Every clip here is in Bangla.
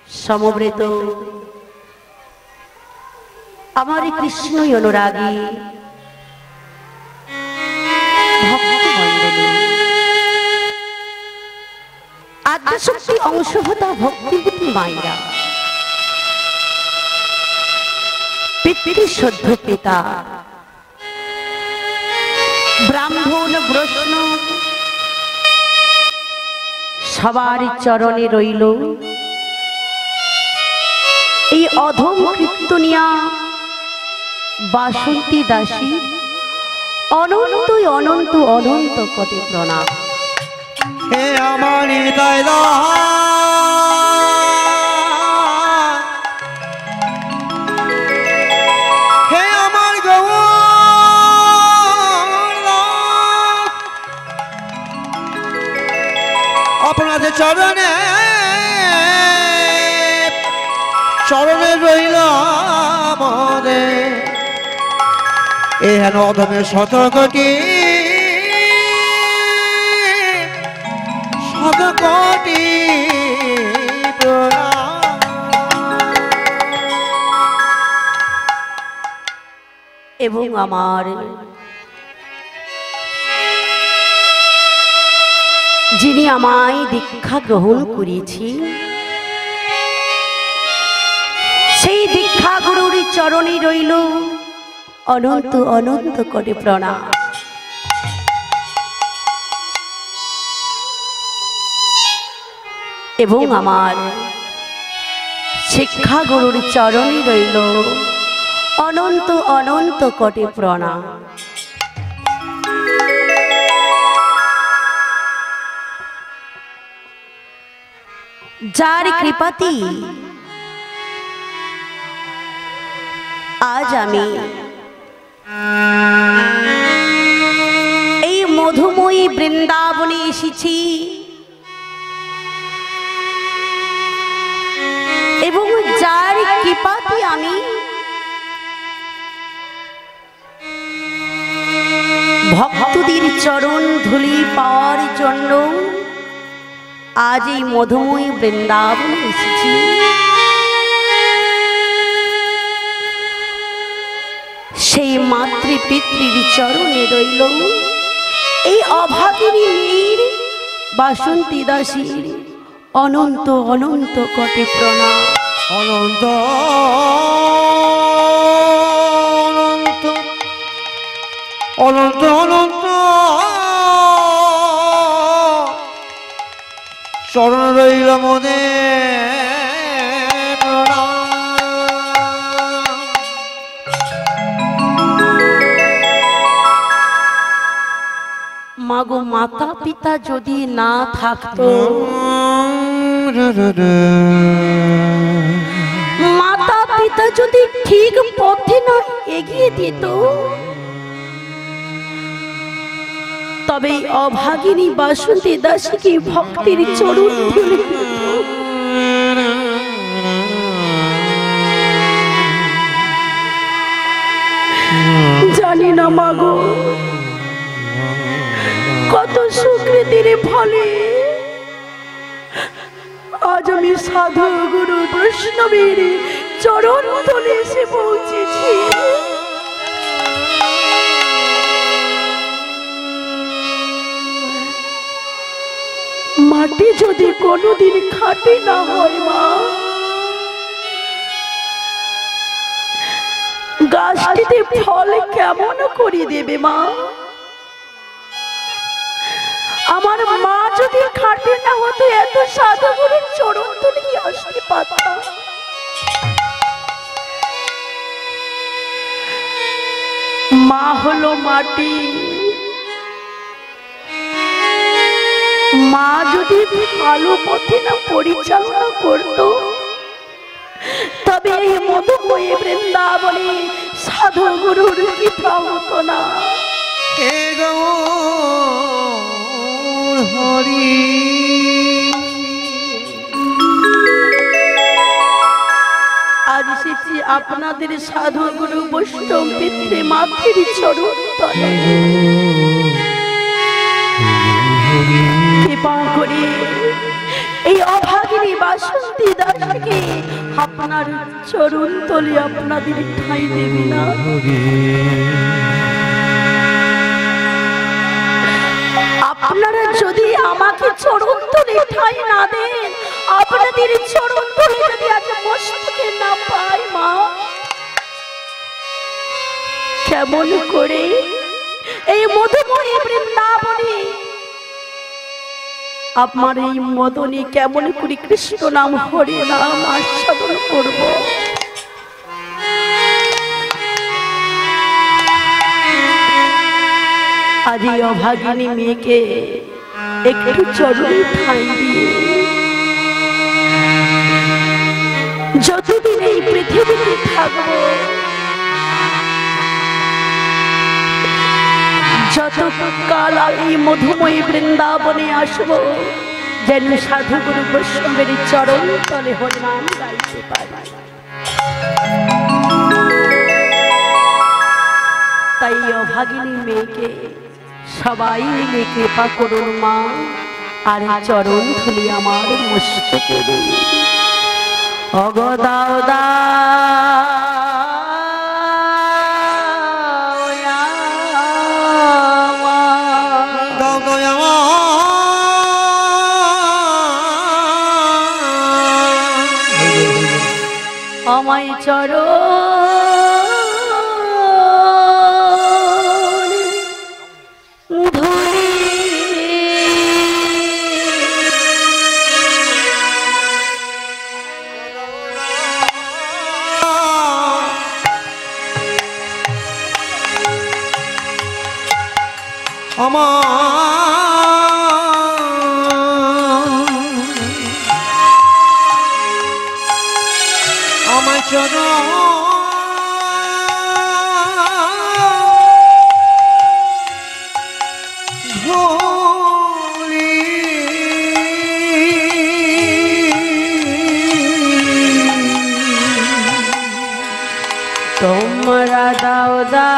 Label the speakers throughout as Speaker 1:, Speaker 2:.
Speaker 1: সমবেত আমার কৃষ্ণ অনুরাগী ভক্তমণ্ডলী, আদ্যশক্তি অংশভূতা ভক্তিভূতি মায়েরা, পিতৃশ্রদ্ধ পিতা, ব্রাহ্মণ বৈষ্ণব সবার চরণে রইল এই অধম কীর্তনিয়া বাসন্তী দাসী অনন্ত অনন্ত অনন্ত কোটি প্রণাম।
Speaker 2: হে আমার হৃদয় হে আমার আপনাদের চরণে চরণে রইল আমাদের এহেন অধমের শতকোটি শতকোটি
Speaker 1: এবং আমার যিনি আমায় দীক্ষা গ্রহণ করেছি সেই দীক্ষা গুরুর চরণে রইল অনন্ত অনন্ত কোটি প্রণাম। এবং আমার শিক্ষা গুরুর চরণে রইল অনন্ত অনন্ত কোটি প্রণাম। যার কৃপাতে আজ আমি এই মধুময়ী বৃন্দাবনে এসেছি এবং যার কৃপাতে আমি ভক্তদের চরণ ধুলি পাওয়ার জন্য আজ এই মধুময়ী বৃন্দাবনে এসেছি। সেই মাতৃ পিতৃর চরণে রইল এই অভাগিনী নীর বাসন্তী দাসীর অনন্ত অনন্ত কোটি প্রণাম।
Speaker 2: অনন্ত অনন্ত অনন্ত চরণ রইল মনে
Speaker 1: মাগো মাতা পিতা যদি না থাকতো, মাতা পিতা যদি ঠিক পথে না এগিয়ে দিত, তবে অভাগিনী বাসন্তী দাসীকে ভক্তির চরণ ধরে জানি না মাগো কত সুকৃতির ফলে আজ আমি সাধু গুরু বৈষ্ণবের চরণ তলে এসে পৌঁছেছি। মাটি যদি কোনোদিন খাঁটি না হয় মা, গাছটিতে ফল কেমন করে দেবে মা? আমার মা যদি খাঁটি না হতো এত সাধু গুরুর চরণ তলে কি আসতে পারতাম? মা হলো মাটি, মা যদি ভালো পথে না পরিচালনা করতো তবে এই মধুময়ী বৃন্দাবনে সাধু গুরুর কৃপা হতো না।
Speaker 2: হরি
Speaker 1: আজ এসেছি আপনাদের সাধু গুরু বৈষ্ণব পিতৃ মাতৃর চরণ তলে। কৃপা করে এই অভাগিনী বাসন্তী দাসকে আপনার চরণ তলে আপনাদের ঠাঁই দেবে না? আপনারা যদি আমাকে চরণ তলে ঠাঁই না দেন, আপনাদের চরণ তলে যদি আজ মস্তকে না পাই মা, কেমন করে এই মধুময়ী বৃন্দাবনে আপনার এই মদনে কেমন করে কৃষ্ণ নাম হরি নাম আস্বাদন করব? আজ এই অভাগিনী মেয়েকে একটু চরণে ঠাঁই দিয়ে যতদিন এই পৃথিবীতে থাকবো, যতকাল এই মধুময়ী বৃন্দাবনে আসবো, যেন সাধু গুরু বৈষ্ণবের চরণ তলে হরিনাম গাইতে পারি। তাই অভাগিনী মেয়েকে সবাই মিলে কৃপা করুন মা, আর চরণ ধুলি আমার মস্তকে দিন। অগদাও দা আমায় চরণ ধরে
Speaker 2: আমায় চরণ ধরে
Speaker 1: তোমরা দাও দা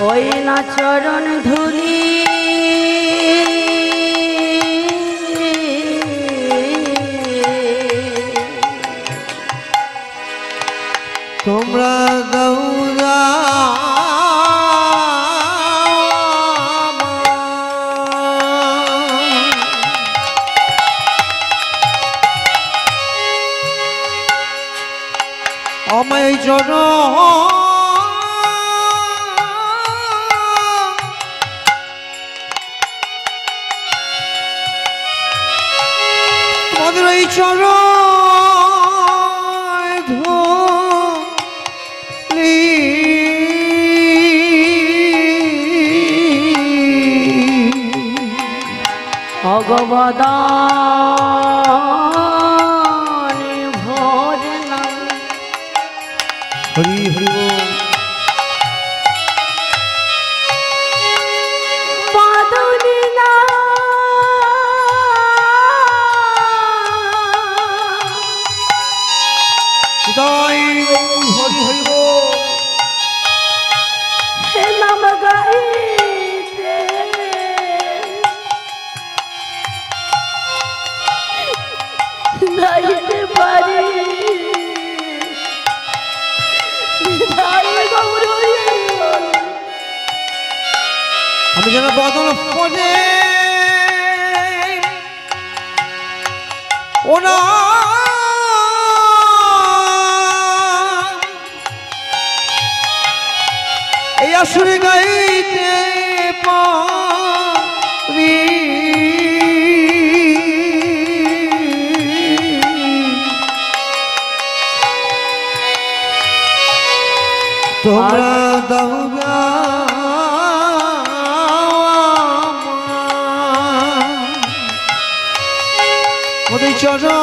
Speaker 1: ওই না চরণ ধুলি
Speaker 2: তোমরা দৌড়া আমায় চরণ তোমাদের এই চরণ ধুলি
Speaker 1: ভগবদানি ভোজনম
Speaker 2: হরি হরি
Speaker 1: বাদুনি না
Speaker 2: হৃদয় হরি হরি
Speaker 1: হে নাম গাইতে গাইতে পারি
Speaker 2: আমি যেন বদল পদে ওনা এই আসরে গাইতে পারি তোমরা দৌড়া ওদের চরণ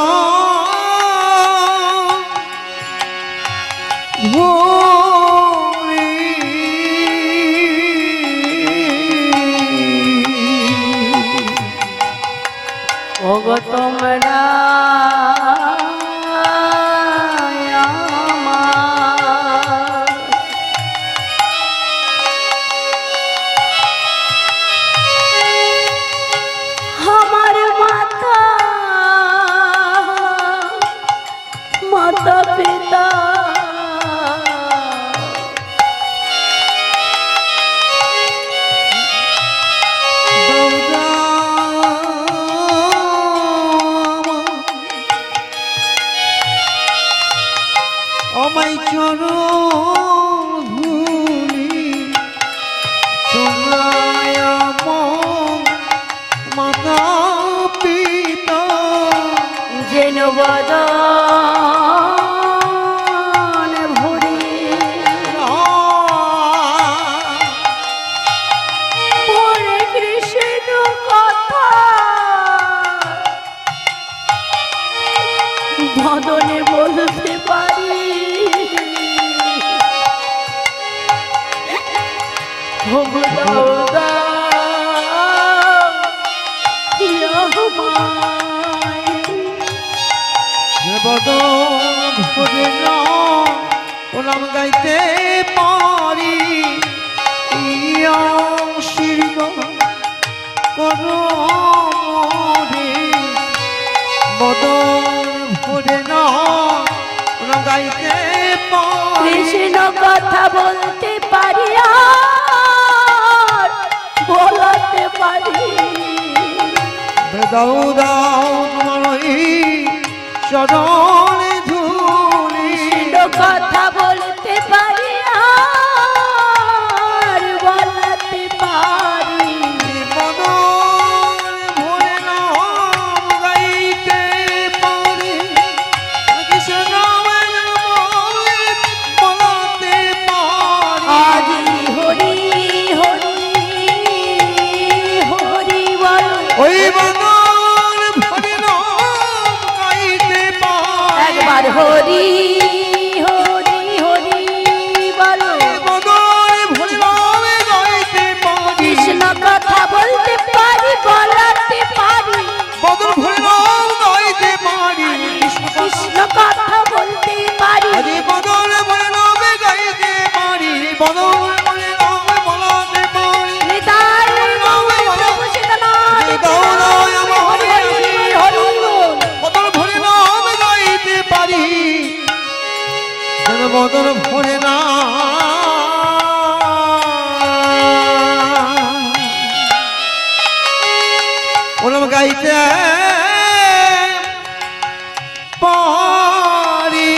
Speaker 2: বদন ভরে না ও নাম গাইতে পারি করো রে বদন ভরে না ও নাম গাইতে পারি
Speaker 1: কৃষ্ণ কথা বলতে পারি আর বলতে পারি
Speaker 2: দাও দাও তোমার চরণে ধুলি
Speaker 1: কথা বলতে পারি আর বলতে পারি
Speaker 2: মদন ভরে নাম গাইতে পারি কৃষ্ণ বলতে পারি
Speaker 1: আজি হরি হরি হরি বল
Speaker 2: ওই মদন ভরে নাম গাইতে পারি
Speaker 1: একবার হরি হরি হরি বল
Speaker 2: মদন ভরে নাম গাইতে পারি
Speaker 1: কৃষ্ণ কথা বলতে পারি বলতে পারি
Speaker 2: বদন ভরে নাম গাইতে পারি
Speaker 1: কৃষ্ণ কথা বলতে পারি
Speaker 2: আরে বদন ভরে নাম গাইতে পারি বদন ভরে নাম বলতে পারি
Speaker 1: নিতাই প্রভু সীতানাথ
Speaker 2: গৌরায় আমার
Speaker 1: হরি হরি হরি বল
Speaker 2: বদন ভরে নাম গাইতে পারি যেন বদন ভরে না ওনাম গাইতে পারি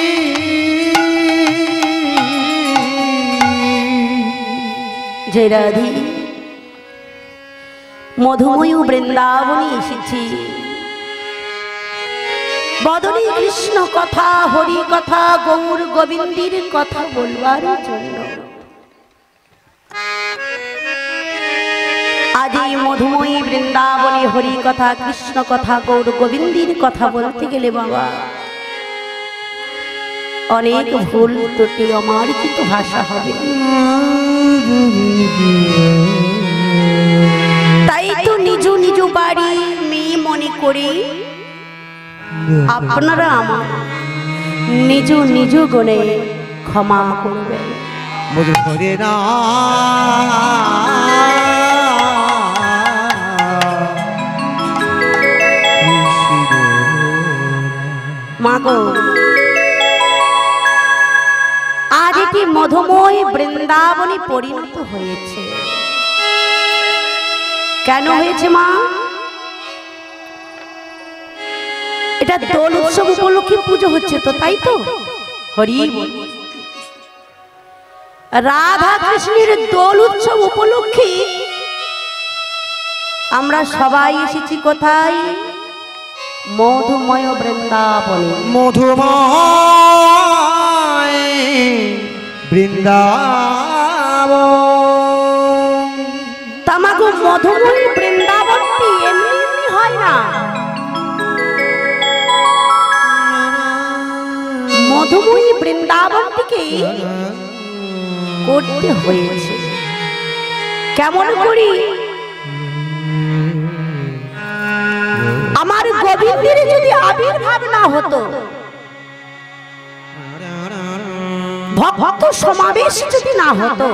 Speaker 1: জয় রাধি মধুময় বৃন্দাবনে এসেছি বদনী কৃষ্ণ কথা হরি কথা গৌর গোবিন্দের কথা বলবার জন্য আজ এই মধুময়ী বৃন্দাবনে হরি কথা কৃষ্ণ কথা গৌর গোবিন্দের কথা বলতে গেলে বাবা অনেক ভুল ত্রুটি অমার্জিত ভাষা হবে তাই তো নিজ নিজ বাড়ি মেয়ে মনে করে আপনারা আমার নিজ নিজ গুণে ক্ষমা করবেন
Speaker 2: মধু ভরে না
Speaker 1: মাগো আজ এটি মধুময় বৃন্দাবনে পরিণত হয়েছে কেন হয়েছে মা এটা দোল উৎসব উপলক্ষে পুজো হচ্ছে তো তাই তো হরি বল। রাধা কৃষ্ণের দোল উৎসব উপলক্ষে আমরা সবাই এসেছি কোথায় মধুময় বৃন্দাবনে
Speaker 2: মধুময় বৃন্দাবন
Speaker 1: তামাগো মধুময় বৃন্দাবনটি এমনি এমনি হয় না মধুময় বৃন্দাবনটিকে করতে হয়েছে কেমন করি আমার গোবিন্দের যদি আবির্ভাব না হতো ভক্ত সমাবেশ যদি না হতো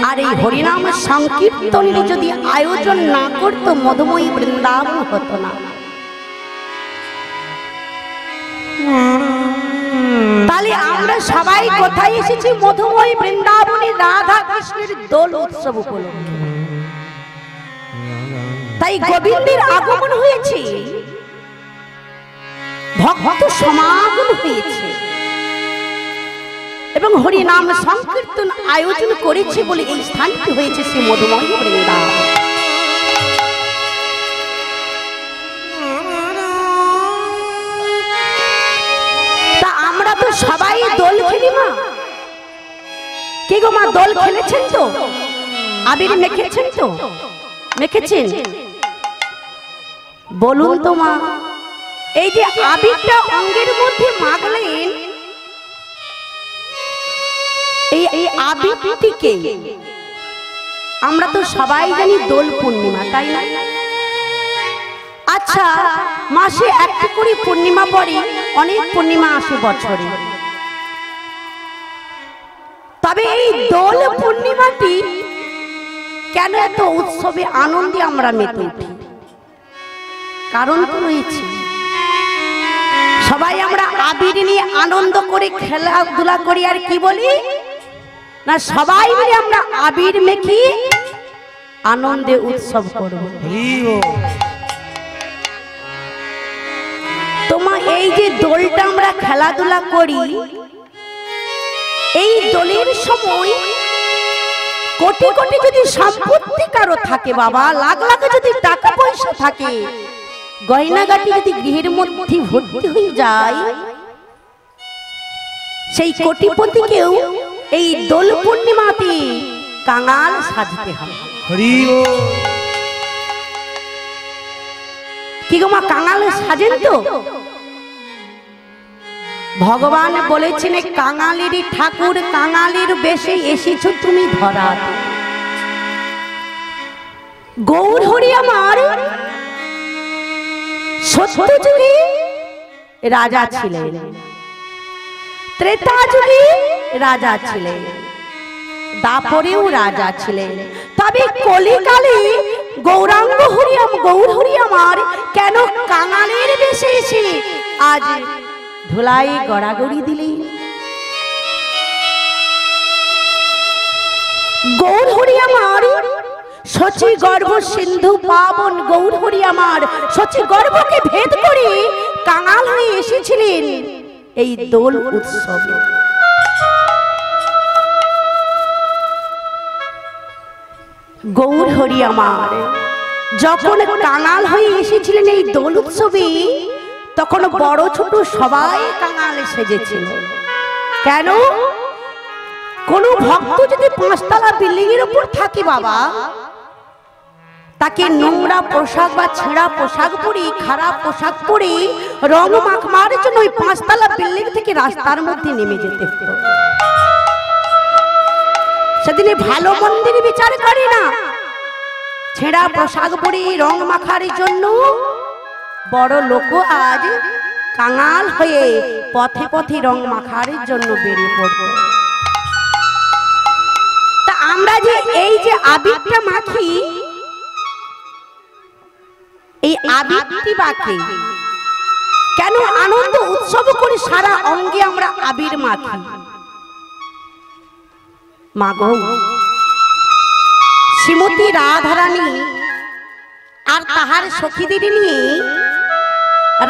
Speaker 1: আর এই হরিনাম সংকীর্তনের যদি আয়োজন না করতো মধুময়ী বৃন্দাবন হতো না তাহলে আমরা সবাই কোথায় এসেছি মধুময়ী বৃন্দাবনে রাধা কৃষ্ণের দোল উৎসব উপলক্ষে তাই গোবিন্দের আগমন হয়েছে ভক্ত সমাগম হয়েছে এবং হরি নাম সংকীর্তন আয়োজন করেছে বলে এই স্থানটি হয়েছে শ্রী মধুময় বৃন্দাবন তা আমরা তো সবাই দোল খেলি মা কে গো মা দোল খেলেছেন তো আবির মেখেছেন তো মেখেছেন বলুন তো মা এই যে আবিরটা অঙ্গের মধ্যে মাখলেন এই এই আবিরটিকে আমরা তো সবাই জানি দোল পূর্ণিমা, তাই না? আচ্ছা, মাসে একটি করে পূর্ণিমা পড়ে, অনেক পূর্ণিমা আসে বছরে। তবে এই দোল পূর্ণিমাটি কেন এত উৎসবে আনন্দে আমরা মেতে উঠি? কারণ তো রয়েছে। সবাই আমরা আবির নিয়ে আনন্দ করে খেলাধুলা করি, আর কি বলি না, সবাই মিলে আমরা আবির মেখে আনন্দে উৎসব করব। তোমার এই যে দোলটা আমরা খেলাধুলা করি, এই দোলের সময় কোটি কোটি যদি সম্পত্তি কারো থাকে বাবা, লাখ লাখ যদি টাকা পয়সা থাকে, গয়নাগাটি যদি গৃহের মধ্যে ভর্তি হয়ে যায়, সেই কোটিপতিকেও এই দোল পূর্ণিমাতে কাঙাল সাজতে হবে। কি গো মা, কাঙাল সাজেন তো? ভগবান বলেছেন, কাঙালেরই ঠাকুর, কাঙালের বেশে এসেছো তুমি ধরাত। গৌর হরি আমার সত্য যুগে রাজা ছিলেন, ত্রেতা যুগে রাজা ছিলেন, দাপরেও রাজা ছিলেন। তবে কলিকালে গৌরাঙ্গ হরিয়াম, গৌর হরি আমার কেন কাঙালের বেশে এসে আজ ধুলাই গড়াগড়ি দিলেন? গৌর হরি আমার সচি গর্ভ সিন্ধু পাবন, গৌর হরি আমার সচি গর্ভকে ভেদ করে কাঙাল হয়ে এসেছিলেন এই দোল উৎসবে। গৌর হরি আমার যখন কাঙাল হয়ে এসেছিলেন এই দোল উৎসবে, তখন বড় ছোট সবাই কাঙাল সেজেছিল। কেন? কোন ভক্ত যদি 5 তলা বিল্ডিং এর উপর থাকে বাবা, তাকে নোংরা পোশাক বা ছেঁড়া পোশাক পরে, খারাপ পোশাক পরে রং মাখমার জন্য ওই 5 তলা বিল্ডিং থেকে রাস্তার মধ্যে নেমে যেতে হতো। সেদিনে ভালো মন্দির বিচার করে না, ছেঁড়া পোশাক পরে রং মাখার জন্য বড় লোক আজ কাঙাল হয়ে পথে পথে রং মাখার জন্য বেরিয়ে পড়ত। তা আমরা যে এই যে আবিরটা মাখি, এই আবিরটি বাকি কেন আনন্দ উৎসব করে সারা অঙ্গে আমরা আবির মাখি? মাগো, শ্রীমতী রাধারানী আর তাহার সখীদের নিয়ে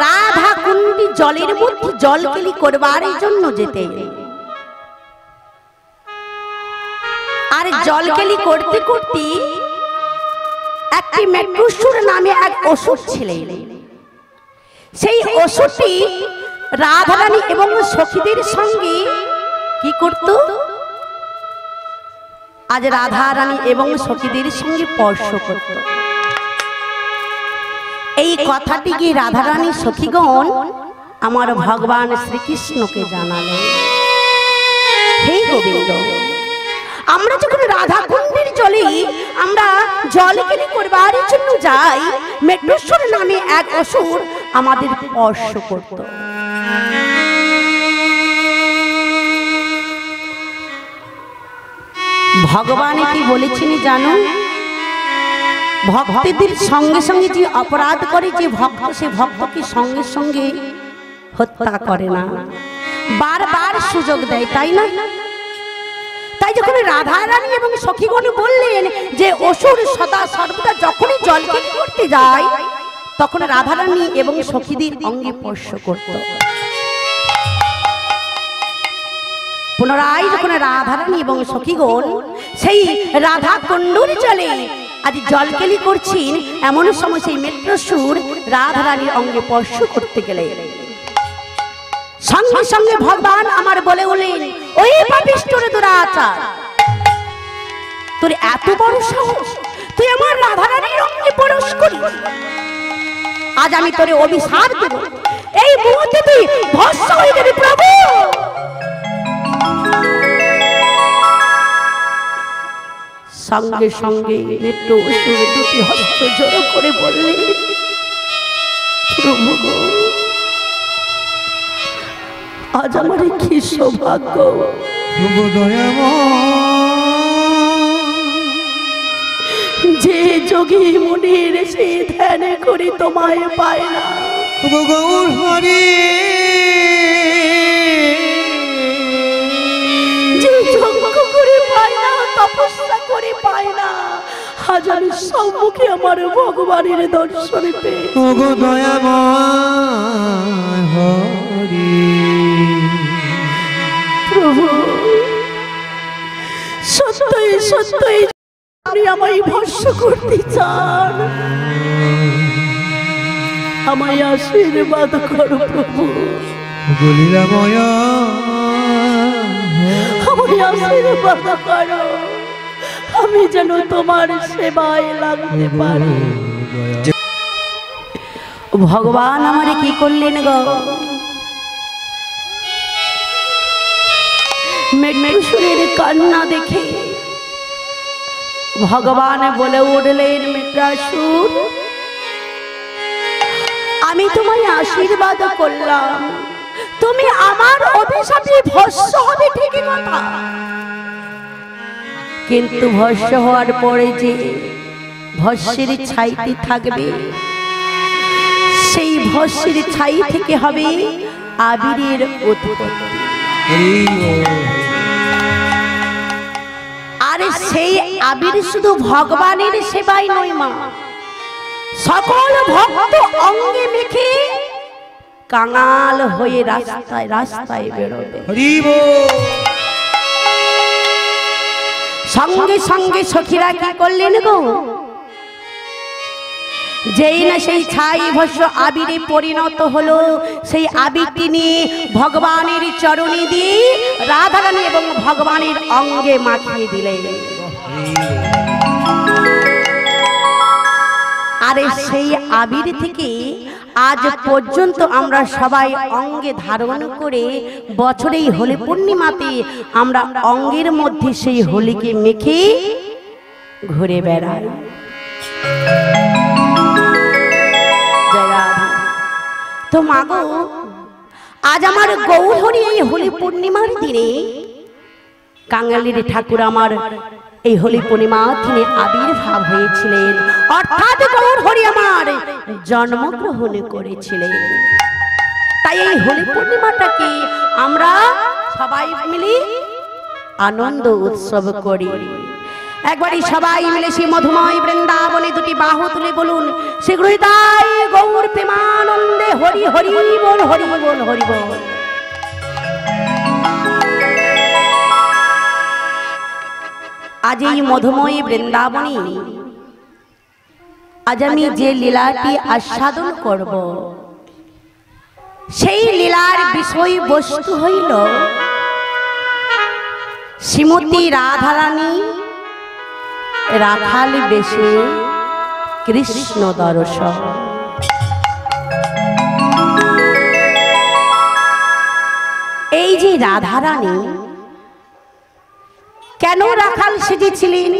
Speaker 1: রাধা কুণ্ডী জলের মধ্যে জলকেলি করবার জন্য যেতে, আর জলকেলি করতে করতে একটি মেট্রুসুর নামে এক অসুর ছিলেন। সেই অসুরটি রাধারানী এবং সখীদের সঙ্গে কি করত? আজ রাধারানী এবং সখীদের সঙ্গে স্পর্শ করত। এই কথাটি কি রাধারানী সখীগণ আমার ভগবান শ্রীকৃষ্ণকে জানালেন। হে গোবিন্দ, আমরা যখন রাধা কুণ্ডের জলে আমরা জলকেলি করবার জন্য যাই, মেট্রুসুর নামে এক অসুর আমাদের স্পর্শ করত। ভগবান কি বলেছেন জানো? ভক্তদের সঙ্গে সঙ্গে যে অপরাধ করে যে ভক্ত, সে ভক্তকে সঙ্গে সঙ্গে হত্যা করে না, বারবার সুযোগ দেয়, তাই না? তাই যখন রাধারানী এবং সখীগণ বললেন যে অসুর সদা সর্বদা যখনই জলকেলি করতে যায়, তখন রাধারানী এবং সখীদের অঙ্গে স্পর্শ করত। পুনরায় যখন রাধারানী এবং সখীগণ সেই রাধা কুণ্ডের জলে আজ জলকেলি করছেন, এমন সময় সেই মেট্রুসুর রাধারানীর অঙ্গে স্পর্শ করতে গেলে সঙ্গে সঙ্গে ভগবান আমার বলে উঠলেন, ওই পাপিষ্ঠর দুরাচার, তোর এত বড় সাহস, তুই আমার রাধারানীর অঙ্গে স্পর্শ করিস, আজ আমি তোরে অভিশাপ দেব, এই মুহূর্তে তুই ভস্ম হয়ে যাবি প্রভু। সঙ্গে সঙ্গে মৃত্যু অসুর দুটি হস্ত জড়ো করে বললে, প্রভু গো, আজ আমার কি সৌভাগ্য, যে যোগী মুনির সে ধ্যান করে তোমায় পায় না।
Speaker 2: গৌর হরি
Speaker 1: যে যজ্ঞ করে পায় না, তপস্যা করে পায় না, হাজারের সম্মুখে আমার ভগবানের দর্শন পেয়ে
Speaker 2: দয়াময় হরি
Speaker 1: প্রভু, সত্যই সত্যই আপনি আমায় ভস্য করতে চান, আমায় আশীর্বাদ করো প্রভু,
Speaker 2: গলিলাময়
Speaker 1: আমায় আশীর্বাদ করো, আমি যেন তোমার সেবায় লাগতে পারি। ভগবান আমারে কি করলেন গো, মেঘমেশ্বরের কান্না দেখে ভগবান বলে উঠলেন, মেঘাসুর, আমি তোমায় আশীর্বাদ করলাম, তুমি আমার অভিশাপে ভস্য হবে ঠিকই কথা, কিন্তু ভস্য হওয়ার পরে যে ভস্যের ছাইতে থাকবে, সেই ভস্যের ছাই থেকে হবে আবিরের উৎপত্তি। আরে সেই আবির শুধু ভগবানের সেবাই নয় মা, সকল ভক্ত অঙ্গে মেখে কাঙাল হয়ে রাস্তায় রাস্তায় বেরোবে। সঙ্গে সঙ্গে সখীরা কি করলেন গো, যেই না সেই ছাই ভস্য আবিরে পরিণত হলো, সেই আবিরটি নিয়ে ভগবানের চরণে দিয়ে রাধারানী এবং ভগবানের অঙ্গে মাখিয়ে দিলেন। আরে সেই আবির থেকে আজ পর্যন্ত আমরা সবাই অঙ্গে ধারণ করে বছরে হোলি পূর্ণিমাতে আমরা অঙ্গের মধ্যে সেই হোলিকে মেখে ঘুরে বেড়াই। তো মাগো, আজ আমার গৌরহরি এই হোলি পূর্ণিমার দিনে কাঙালির ঠাকুর আমার এই হোলি পূর্ণিমা দিনে আবির্ভাব হয়েছিলেন, অর্থাৎ গৌরহরি আমার জন্মগ্রহণ করেছিলেন। তাই এই হোলি পূর্ণিমাটাকে আমরা সবাই মিলে আনন্দ উৎসব করি। একবারই সবাই মিলে সেই মধুময় বৃন্দাবনে দুটি বাহু তুলে বলুন, শীঘ্রই তাই গৌর প্রেমানন্দে হরি হরি বল, হরি বল, হরি বল। আজ এই মধুময় বৃন্দাবনে আজ আমি যে লীলাটি আস্বাদন করব, সেই লীলার বিষয় বস্তু হইল শ্রীমতী রাধারানী রাখাল বেশে কৃষ্ণ দর্শন। এই যে রাধারানী কেন রাখাল সেজেছিলেন,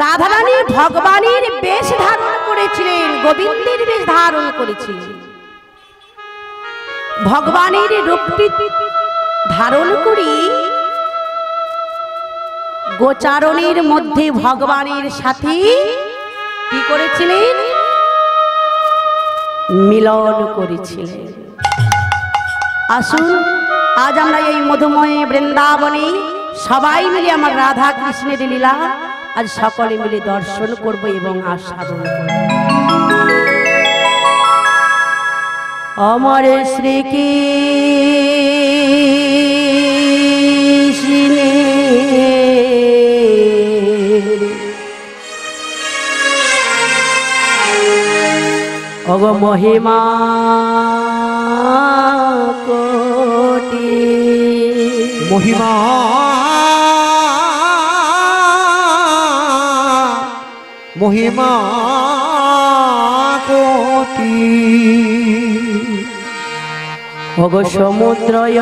Speaker 1: রাধারানী ভগবানের বেশ ধারণ করেছিলেন, গোবিন্দের বেশ ধারণ করেছিলেন, ভগবানের রূপটি ধারণ করি গোচারণের মধ্যে ভগবানের সাথে কি করেছিলেন, মিলন করেছিলেন। আসুন আজ আমরা এই মধুময় বৃন্দাবনে সবাই মিলে আমার রাধা কৃষ্ণের লীলা আজ সকলে মিলে দর্শন করব এবং আস্বাদন করব। আমার শ্রীকৃষ্ণ অগ মহিমা কোটি,
Speaker 2: মহিমা মহিমা কোটি,
Speaker 1: অগ সমুদ্রয়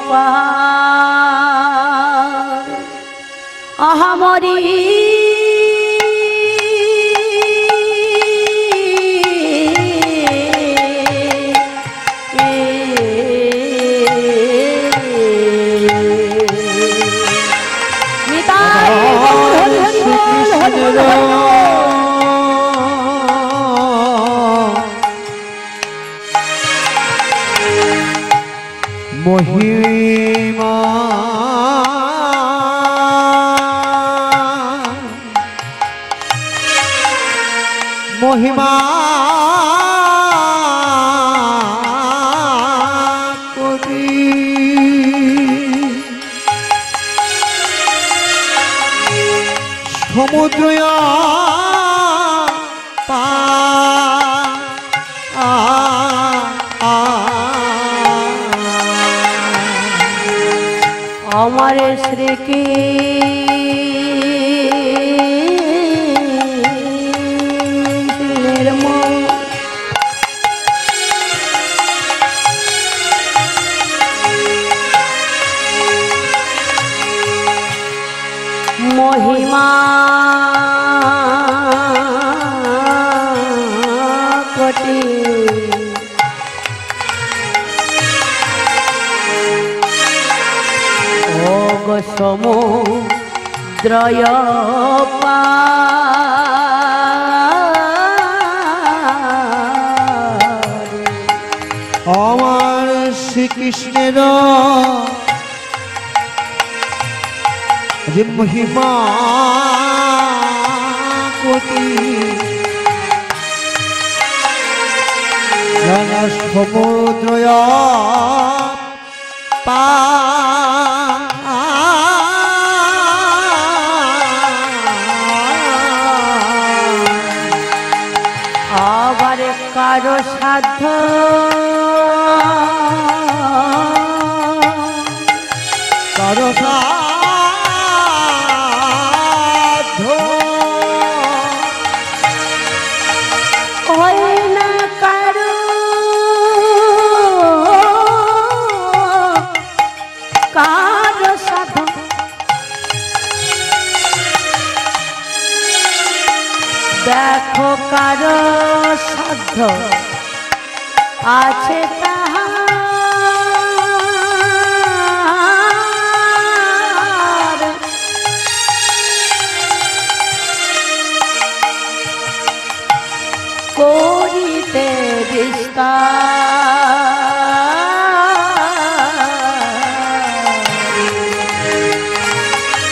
Speaker 1: পার
Speaker 2: মহিমা মহিমা করি সমুদ্র পা
Speaker 1: আমার শ্রীকে মহিমা কোটি সমুদ্রয়
Speaker 2: আমার শ্রীকৃষ্ণের যে মহিমা কোটি সমুদ্র পা
Speaker 1: আবার কারো সাধ্য
Speaker 2: কারো সাধ্য
Speaker 1: হয় না কারো কারো সাধ্য দেখো কারো সাধ্য আছে তাহার করিতে বিস্তার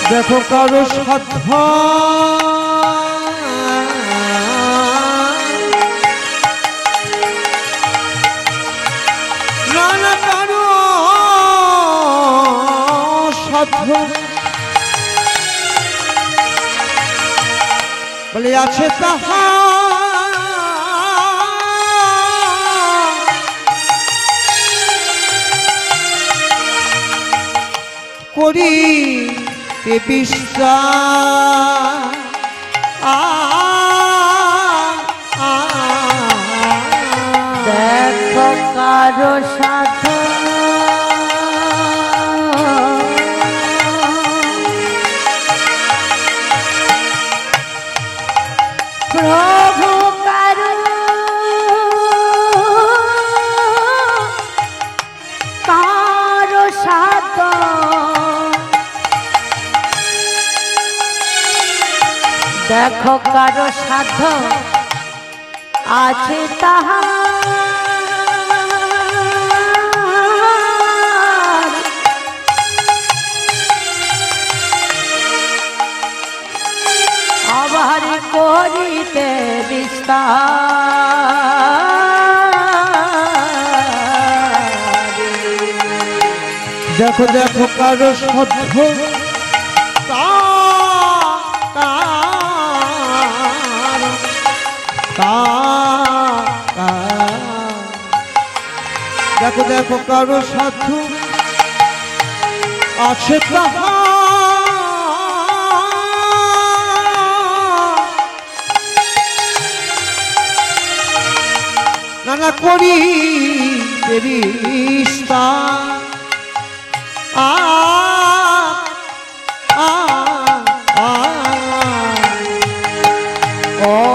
Speaker 2: দেখো কারো সাধ্য নানা কারো সাধ্য বলে আছে তাহা করি
Speaker 1: দেখো কারো সাধ্য প্রভু কারো কারো সাধ্য দেখো কারো সাধ্য আছে তাহার আবার করিতে বিস্তার
Speaker 2: দেখো দেখো কারো সাধ্য দেখো দেখো কারো সাধু আছে তাহা নানা করি দেবিস্তা
Speaker 1: ও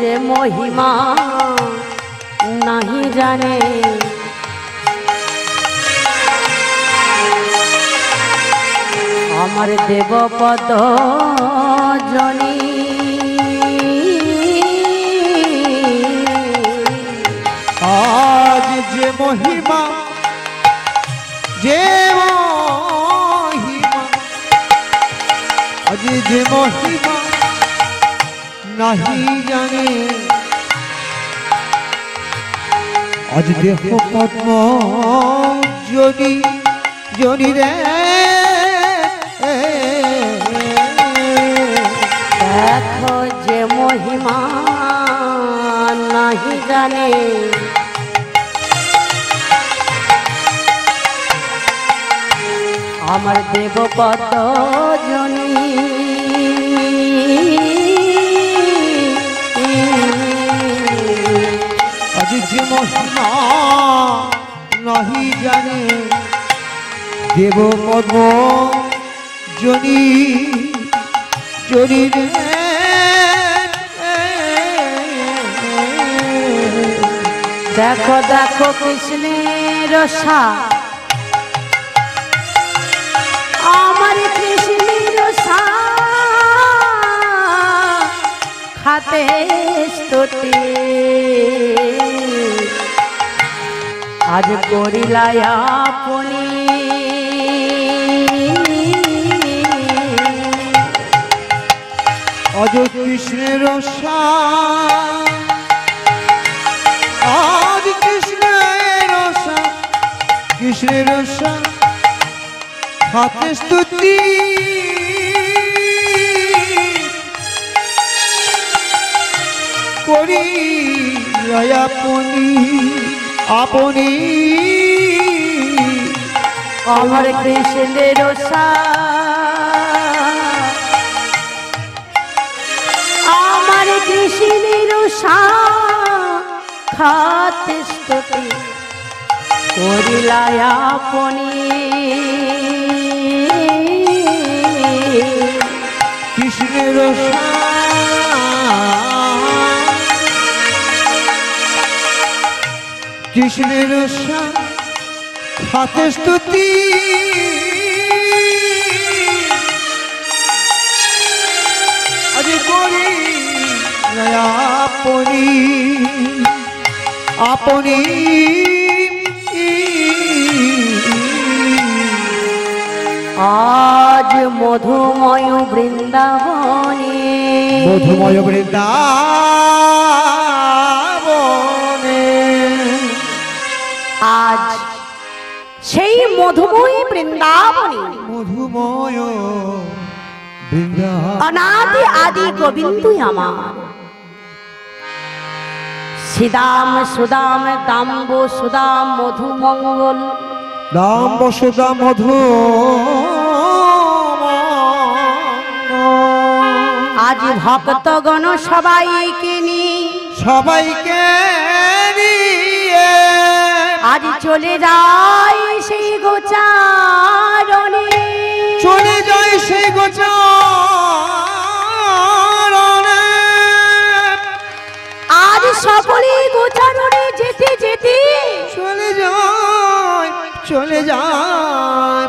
Speaker 1: যে মহিমা নাহি জানে আমার দেবপদ জনী
Speaker 2: আজ যে মহিমা যে মহিমা আজ যে মহিমা নাহি জানে আজ দেহ পদ্ম যদি যদি রে
Speaker 1: দেখো যে মহিমা নাহি জানে আমার দেবপদ জনী
Speaker 2: আজ যে মহিমা নাহি জানে দেব পদ্ম জনি জনি রে
Speaker 1: দেখো দেখো কৃষ্ণের রসা আমার কৃষ্ণের রসা খাতে স্তুতি আজ করিলাই আপনি
Speaker 2: অজ কৃষ্ণের রসা আজ কৃষ্ণের রসা কৃষ্ণের রসা হাতে স্তুতি করি আপনি আপনি
Speaker 1: আমার কৃষ্ণের রসা আমার কৃষ্ণের রসা খাতে স্তুতি করিলাই আপনি
Speaker 2: কৃষ্ণের রসা কৃষ্ণের রসা হাতে স্তুতি আজ করি আপনি আপনি
Speaker 1: আজ মধুময় বৃন্দাবনে
Speaker 2: মধুময় বৃন্দাবনে
Speaker 1: আজ সেই মধুময় বৃন্দাবনে
Speaker 2: মধুময় বৃন্দাবন
Speaker 1: অনাদি আদি গোবিন্দ আমার শ্রীদাম সুদাম দাম্ব সুদাম মধুমঙ্গল
Speaker 2: রাম বসুদা মধু
Speaker 1: আজ ভক্তগণ সবাইকে নিয়ে
Speaker 2: সবাইকে নিয়ে
Speaker 1: আজ চলে যায় সেই গোচারণে
Speaker 2: চলে যায় সেই গোচারণে
Speaker 1: আজ সকলে গোচারণে যেতে যেতে
Speaker 2: চলে যায় চলে যায়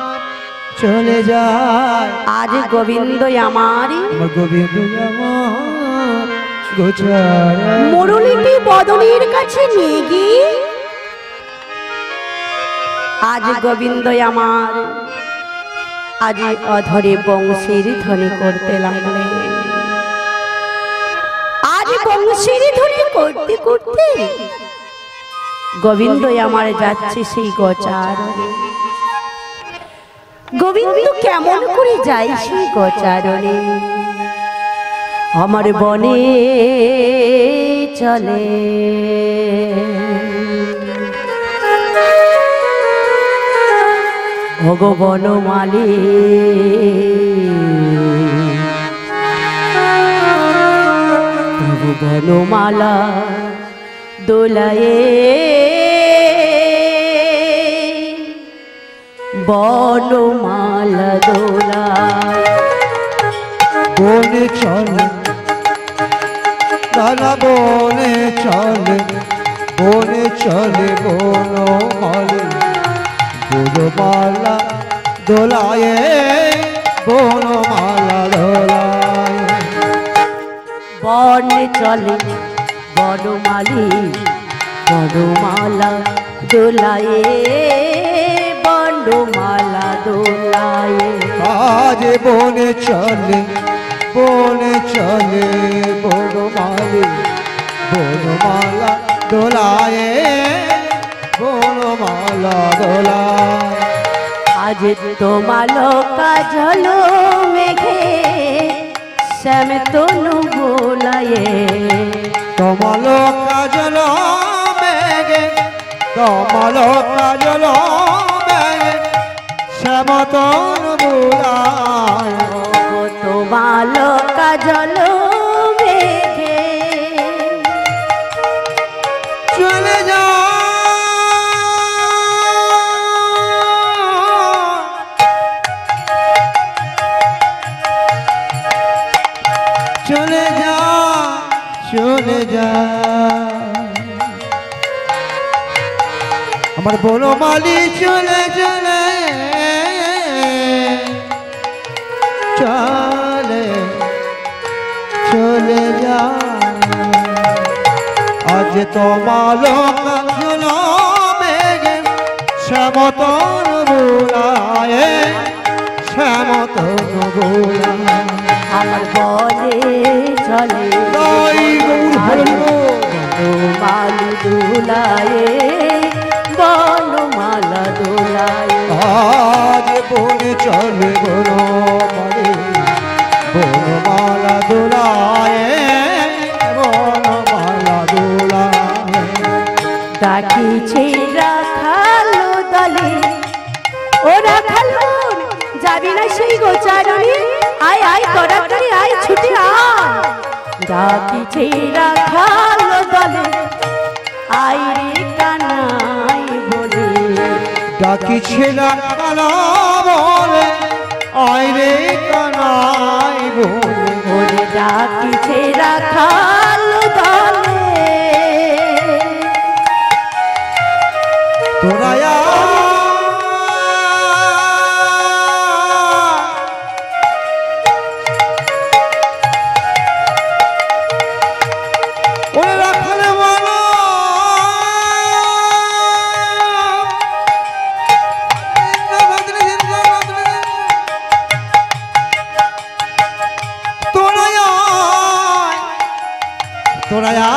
Speaker 2: চলে যায়
Speaker 1: আজ গোবিন্দ আমারি
Speaker 2: আমার গোবিন্দ আমার গোচার
Speaker 1: মুরলীটি বদনের কাছে নিয়ে গিয়ে আজ গোবিন্দ আমার আজ অধরে বংশীর ধ্বনি করতে লাগলেন আজ বংশীর ধ্বনি করতে করতে গোবিন্দ আমার যাচ্ছে সেই গোচারণে গোবিন্দ কেমন করে যায় সেই গোচারণে আমার বনে চলে ওগো বনমালী ওগো বনমালা দোলায়ে বনমালা দোলায়
Speaker 2: বনে চলে দাদা বনে চলে বনমালী বনমালা দোলায়ে বনমালা দোলায়ে
Speaker 1: বনে চলে বনমালী বনমালা দোলায়ে বনমালা
Speaker 2: চলে বনমালী বনমালা দোলায় বনমালা দোলায়।
Speaker 1: আজ তোমালো কাজল মেঘে শ্যাম তনু বোলায়ে
Speaker 2: তোমালো কাজল মেঘে তোমালো কাজল মেঘে শ্যাম তনু বোলায়।
Speaker 1: তোমালো কাজল মেঘে
Speaker 2: চলে যা চলে যা চলে যা আমার বনমালী চলে চলে চলে চলে যা। আজ তোমালো কাজল মেঘে শ্যাম তনু বোলায় শ্যামতনু বোলায়।
Speaker 1: আমার বলে চলে
Speaker 2: তাই গৌর হরিল
Speaker 1: বনমালী দোলায়ে বনমালা দোলায়ে।
Speaker 2: আজ বনে চলে বনমালী বনমালা দোলায় বনমালা দোলায়।
Speaker 1: ডাকিছে রাখালো দলে ও রাখালো যাবি না সেই গোচারণে আয় আয় তরাতরি আয় ছুটে আয়। ডাকিছে রাখালো দলে আয় রে কানাই বলে
Speaker 2: ডাকিছে রাখালো বলে আয় রে কানাই বলে।
Speaker 1: ওরে ডাকিছে রাখালো দলে
Speaker 2: তোরা ওরে রাখালে বলো তোরা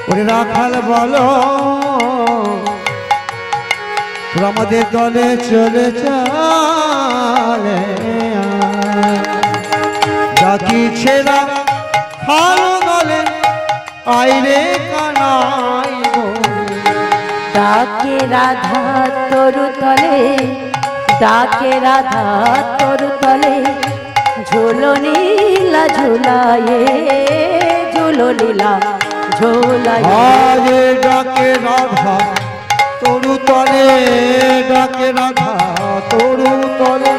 Speaker 2: ওরে রাখাল বলো তোরা আমাদের দলে চলে চলে ডাকিছে রাখাল দলে আইরে কানাই বলে।
Speaker 1: ডাকে রাধা তরু তলে ডাকে রাধা তরু তলে ঝোলো নীলা ঝোলায়ে ঝোলো নীলা ঝোলায়ে।
Speaker 2: আজ ডাকে রাধা তরু তলে ডাকে রাধা তরু তলে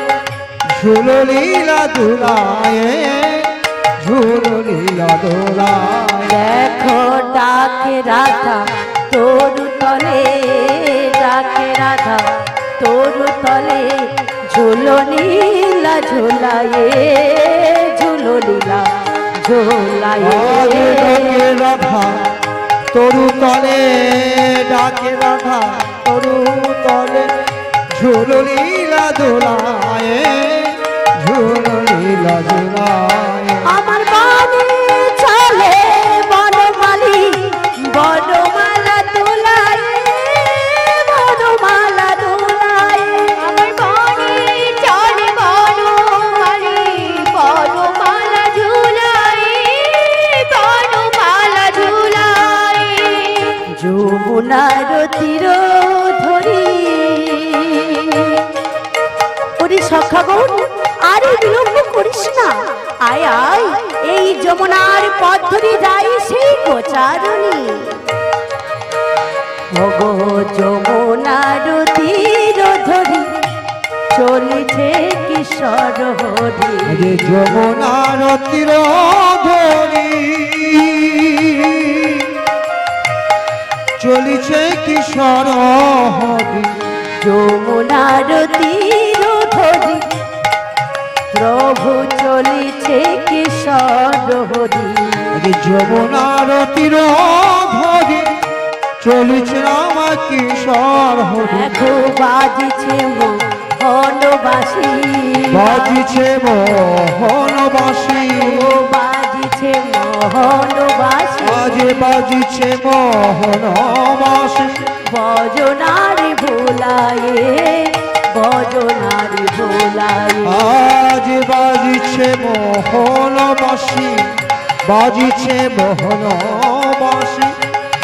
Speaker 2: ঝুলো লীলা দোলায় ঝুলো লীলা দোলায়।
Speaker 1: দেখো ডাকে রাধা তরু তলে ডাকে রাধা তরু তলে ঝুলো নীলা ঝোলায়ে ঝুলো লীলা ঝোলায়ে।
Speaker 2: আজ ডাকে রাধা তরু তলে ডাকে রাধা তরু তলে ঝুলো লীলা দোলায় ঝুলো লীলা দোলায়।
Speaker 1: আমার বানে চলে বনমালী বনমালা দোলায়ে বনমালা দোলায়ে। আমার বানে চলে বনমালী বনমালা ঝুলায়ে বনমালা ঝুলায়ে। যমুনার তীর ধরি ওরে সখা গৌর আরে বিলম্ব করিস না আয় আয় এই যমুনার পথ ধরে যাই সেই গোচারণী। ওগো যমুনার তীর ধরি চলেছে কিশোর হরি
Speaker 2: যে যমুনার তীর ধরি চলিছে কিশোর হরি।
Speaker 1: যমুনার তীর ধরি প্রভু চলিছে কিশোর হরি।
Speaker 2: যে যমুনার তীর ধরি চলিছে আমার কিশোর হরি
Speaker 1: দেখো বাজিছে মোহনবাসী
Speaker 2: বাজিছে মোহনবাসী
Speaker 1: ও বাজিছে মোহনবাসী
Speaker 2: আজ বাজিছে মোহনবাসী
Speaker 1: বজনারে ভোলায়ে বজনারে ভোলায়ে
Speaker 2: আজ বাজিছে মোহনবাসী বাজিছে মোহনবাসী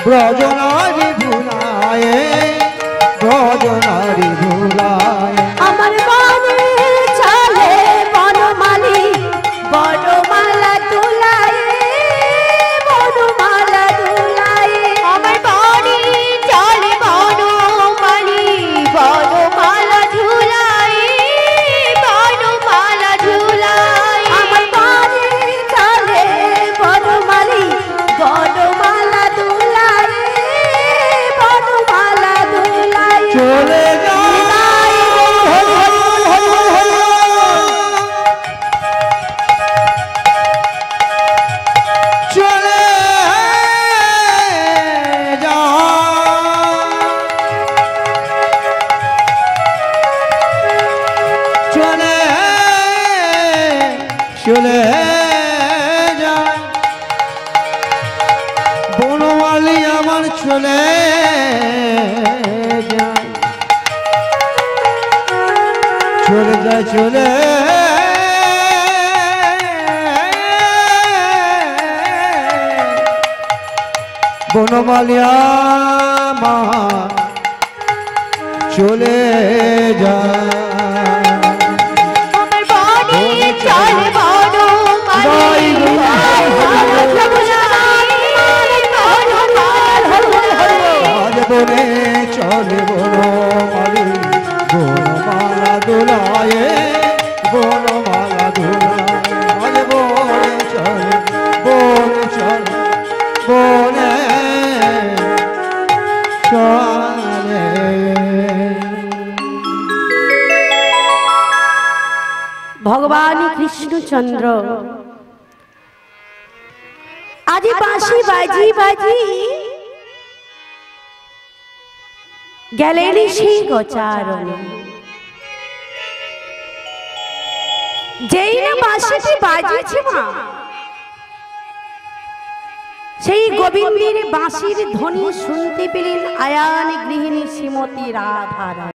Speaker 2: ব্রজনারি ভুলায়ে ব্রজনারি ভুলায়ে
Speaker 1: আমার মনে চলে বনমালী বনমালা দোলায়ে বনমালা দোলায়ে আমার মনে চলে বনমালী বনমালা ঝুলায়ে বনমালা ঝুলায়ে আমার মনে চলে বনমালী বনমালা দোলায়ে বনমালা দোলায়ে
Speaker 2: চলে চলে যায় বনমালী আমার চলে যায় চলে যায় চলে বনমালী আমার চলে যায়
Speaker 1: চলে
Speaker 2: আজ বনে চলে বনমালী বনমালা দোলায়ে বনমালা দোলায়ে আজ বনে চলে বনে চলে বনে চলে
Speaker 1: ভগবান কৃষ্ণচন্দ্র আজ বাঁশি বাজি বাজি গেলেন সেই গোচারণে যেই না বাঁশিটি বাজিয়েছে মা সেই গোবিন্দের বাঁশির ধ্বনি শুনতে পেলেন আয়ান গৃহিণী শ্রীমতী রাধারা